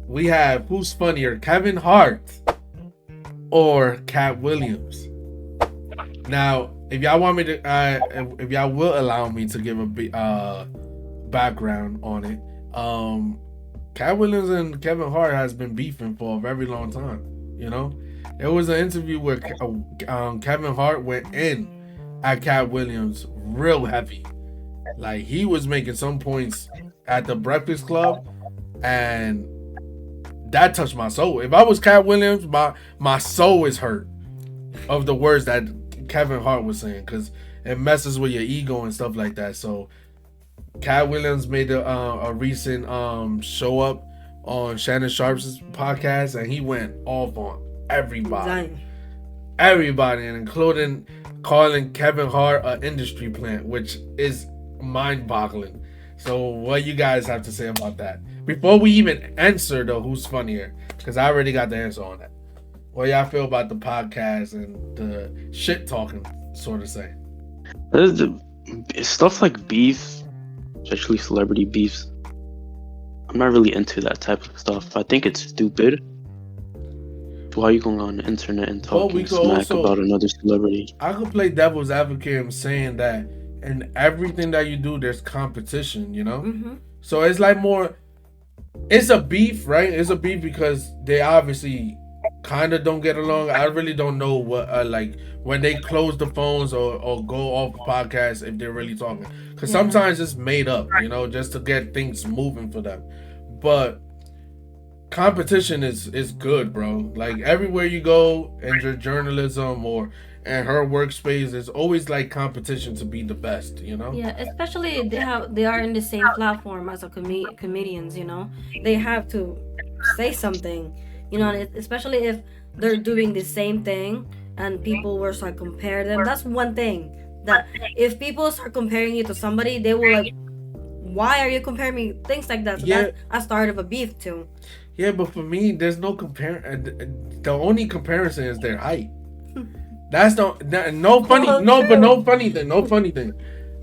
we have who's funnier, Kevin Hart or Katt Williams. Now, if y'all want me to, if y'all will allow me to give a background on it, Katt Williams and Kevin Hart has been beefing for a very long time. You know, there was an interview where Kevin Hart went in at Katt Williams real heavy. Like he was making some points at the Breakfast Club, and that touched my soul. If I was Katt Williams, my soul is hurt of the words that Kevin Hart was saying because it messes with your ego and stuff like that. So Katt Williams made a recent show up on Shannon Sharp's podcast, and he went off on everybody, everybody, and including calling Kevin Hart an industry plant, which is mind-boggling. So, what you guys have to say about that before we even answer the who's funnier? Because I already got the answer on that. What y'all feel about the podcast and the shit talking, sort of say? Stuff like beef, especially celebrity beefs. I'm not really into that type of stuff. I think it's stupid. Why are you going on the internet and talking smack about another celebrity? I could play devil's advocate and saying that in everything that you do, there's competition, you know? Mm-hmm. So it's like more, it's a beef, right? It's a beef because they obviously kind of don't get along. I really don't know what, like, when they close the phones or go off the podcast, if they're really talking. Because sometimes it's made up, you know, just to get things moving for them. But competition is good, bro. Like, everywhere you go in your journalism or in her workspace, there's always like competition to be the best, you know? Yeah, especially they are in the same platform as a comedians, you know? They have to say something, you know, especially if they're doing the same thing and people were to compare them. That's one thing that if people start comparing you to somebody, they will like, why are you comparing me? Things like that. So that's a start of a beef too. Yeah, but for me, there's no The only comparison is their height. That's no funny thing.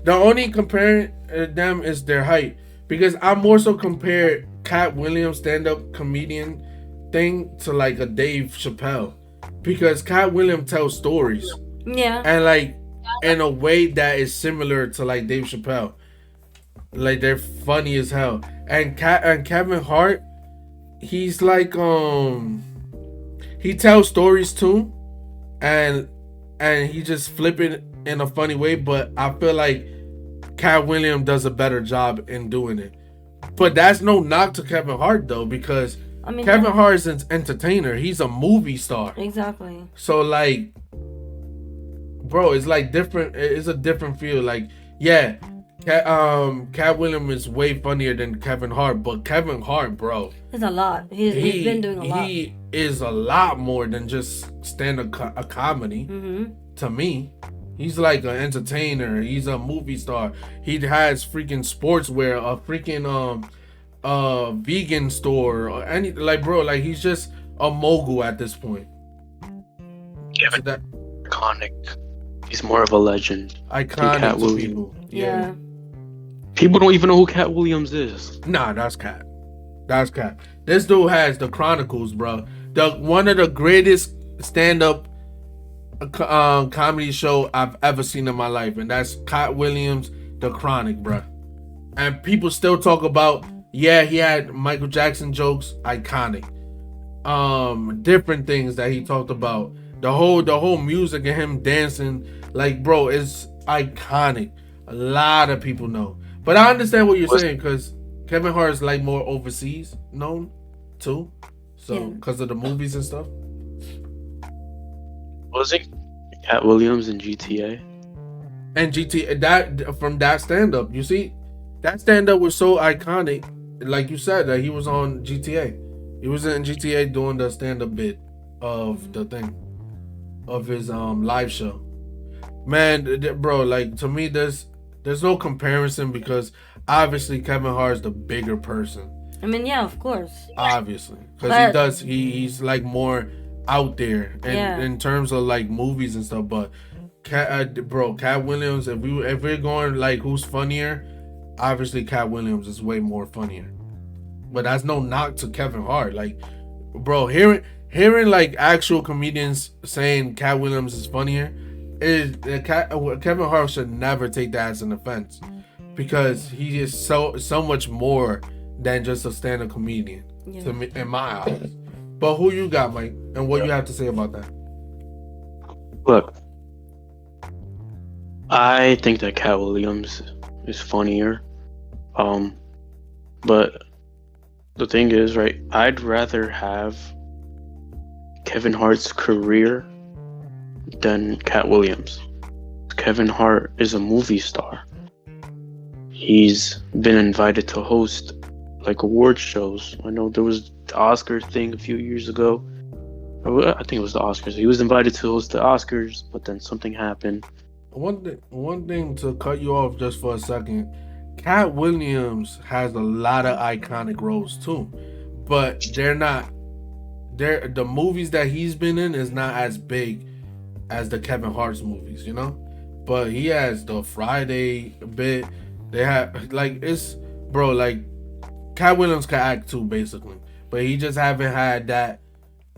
The only comparing them is their height, because I more so compare Katt Williams stand-up comedian thing to like a Dave Chappelle, because Katt Williams tells stories, and like in a way that is similar to like Dave Chappelle. Like, they're funny as hell. And Kevin Hart, he's like he tells stories too, and he just flip it in a funny way, but I feel like Katt Williams does a better job in doing it. But that's no knock to Kevin Hart though, because Kevin Hart is an entertainer. He's a movie star. Exactly. So like, bro, it's like different. It's a different feel. Like, yeah, Katt Williams is way funnier than Kevin Hart, but Kevin Hart, bro, it's a lot. He's been doing a lot. He is a lot more than just stand-up a comedy. Mm-hmm. To me, he's like an entertainer. He's a movie star. He has freaking sportswear, a freaking vegan store, or any, like, bro, like, he's just a mogul at this point. Yeah, so iconic. He's more of a legend. Iconic to people. Yeah. People don't even know who Katt Williams is. Nah, that's Katt. That's Katt. This dude has the Chronicles, bro. One of the greatest stand-up comedy show I've ever seen in my life, and that's Katt Williams, The Chronic, bro. And people still talk about, yeah, he had Michael Jackson jokes, iconic. Different things that he talked about. The whole music and him dancing, like, bro, it's iconic. A lot of people know. But I understand what you're saying, because Kevin Hart is like more overseas known too. So, because of the movies and stuff. Was it Katt Williams in GTA? And GTA, that from that stand-up, you see, that stand-up was so iconic. Like you said, that he was on GTA. He was in GTA doing the stand-up bit of the thing, of his live show. Man, bro, like, to me, there's no comparison, because obviously Kevin Hart is the bigger person. I mean, yeah, of course. Obviously, because he's like more out there in terms of like movies and stuff. But Katt Williams, if we're going like who's funnier, obviously Katt Williams is way more funnier. But that's no knock to Kevin Hart. Like, bro, hearing like actual comedians saying Katt Williams is funnier is Kevin Hart should never take that as an offense, because he is so much more than just a stand-up comedian to me, in my eyes. But who you got, Mike, and what you have to say about that? Look, I think that Katt Williams is funnier. But the thing is, right, I'd rather have Kevin Hart's career than Katt Williams. Kevin Hart is a movie star. He's been invited to host like award shows. I know there was the Oscar thing a few years ago. I think it was the Oscars. He was invited to host the Oscars, but then something happened. One thing to cut you off just for a second. Katt Williams has a lot of iconic roles too, but the movies that he's been in is not as big as the Kevin Hart's movies, you know? But he has the Friday bit. They have like Katt Williams can act too, basically, but he just haven't had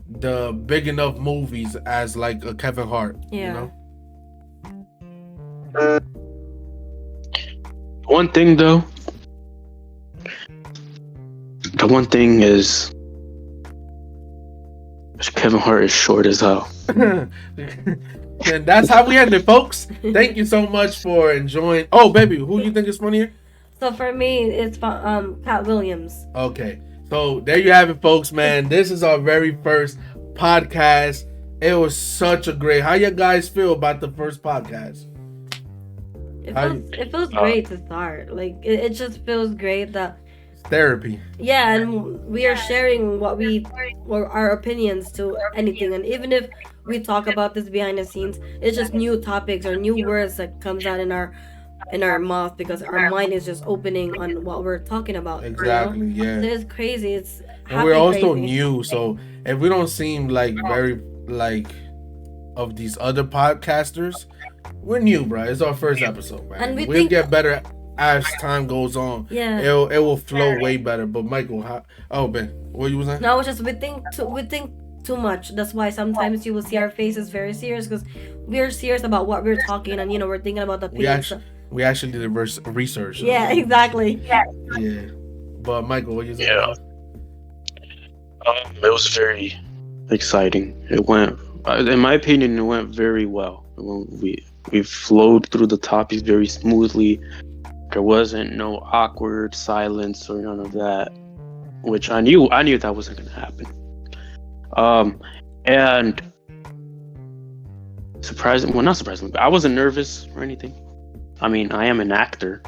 the big enough movies as like a Kevin Hart, you know? One thing though, the one thing is Kevin Hart is short as hell. And that's how we end it, folks. Thank you so much for enjoying. Oh, baby, who you think is funnier? So for me, it's Katt Williams. Okay, so there you have it, folks, man. This is our very first podcast. It was such a great. How you guys feel about the first podcast? It feels great to start. Like it just feels great that therapy. Yeah, and we are sharing our opinions to anything, and even if we talk about this behind the scenes, it's just new topics or new words that comes out in our mouth because our mind is just opening on what we're talking about. Exactly. You know? Yeah. So it's crazy. And we're also new, so if we don't seem like very like of these other podcasters, we're new, bro. It's our first episode, man. And we'll get better as time goes on. Yeah, it will flow way better. But Michael, Ben, what you was saying? No, it's just we think too much. That's why sometimes you will see our faces very serious because we're serious about what we're talking, and we're thinking about the people. We actually did research. Yeah, exactly. Yeah. But Michael, what you saying? Yeah. It was very exciting. It went, in my opinion, it went very well. We flowed through the topics very smoothly. There wasn't no awkward silence or none of that, which I knew that wasn't gonna happen. And not surprisingly, but I wasn't nervous or anything. I mean, I am an actor.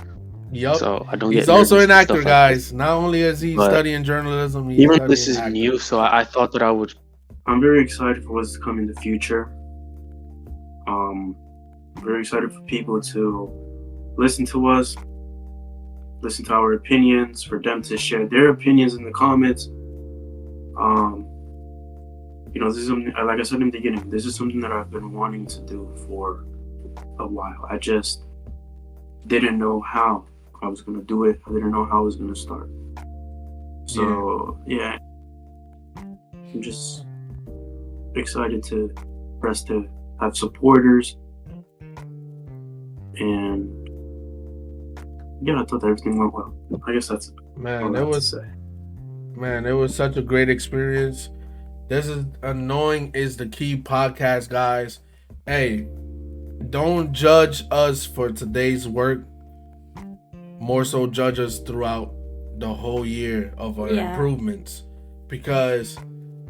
Yep. So I don't He's also an actor, guys. Not only is he studying journalism, even this is new, so I thought that I would. I'm very excited for what's to come in the future. I'm very excited for people to listen to us, listen to our opinions, for them to share their opinions in the comments. This is something, like I said in the beginning, this is something that I've been wanting to do for a while. I just didn't know how I was going to do it. I didn't know how I was going to start. So, yeah. I'm just excited to have supporters. And I thought everything went well. I guess that's it was such a great experience. This is Annoying is the Key podcast, guys. Hey, don't judge us for today's work. More so judge us throughout the whole year of our improvements, because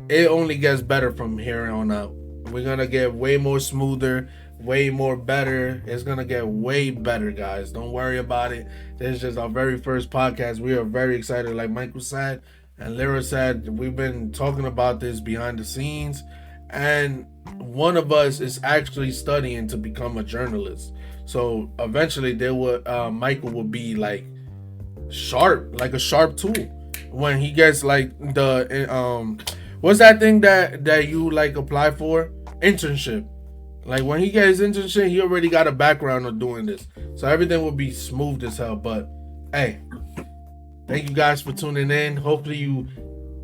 it only gets better from here on out. We're gonna get way more smoother, way more better. It's gonna get way better, guys. Don't worry about it. This is just our very first podcast. We are very excited, like Michael said and Lyra said. We've been talking about this behind the scenes, and one of us is actually studying to become a journalist. So eventually Michael will be like a sharp tool when he gets like the what's that thing that you like apply for? Internship. Like when he gets internship, he already got a background of doing this, so everything will be smooth as hell. But hey, Thank you guys for tuning in. Hopefully you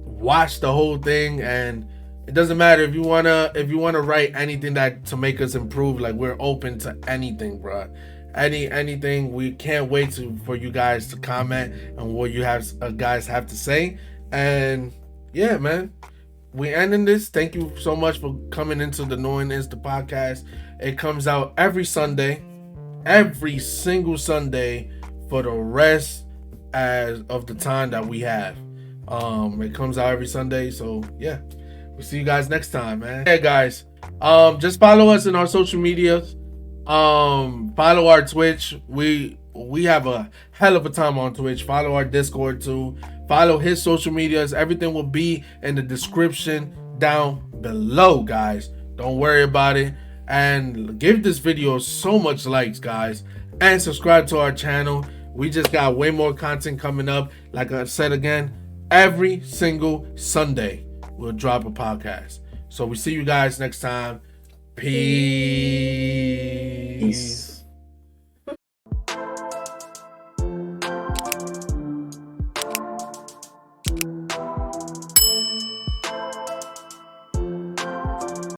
watch the whole thing, and it doesn't matter if you wanna write anything that to make us improve. Like, we're open to anything, bro. Anything. We can't wait for you guys to comment on what you guys have to say. And yeah, man, we ending this. Thank you so much for coming into the Knowing Insta podcast. It comes out every Sunday, every single Sunday for the rest of the time that we have. It comes out every Sunday. So yeah, we'll see you guys next time, man. Yeah, guys, just follow us in our social medias. Follow our Twitch. We have a hell of a time on Twitch. Follow our Discord too. Follow his social medias. Everything will be in the description down below, guys. Don't worry about it. And give this video so much likes, guys. And subscribe to our channel. We just got way more content coming up. Like I said again, every single Sunday we'll drop a podcast. So we see you guys next time. Peace.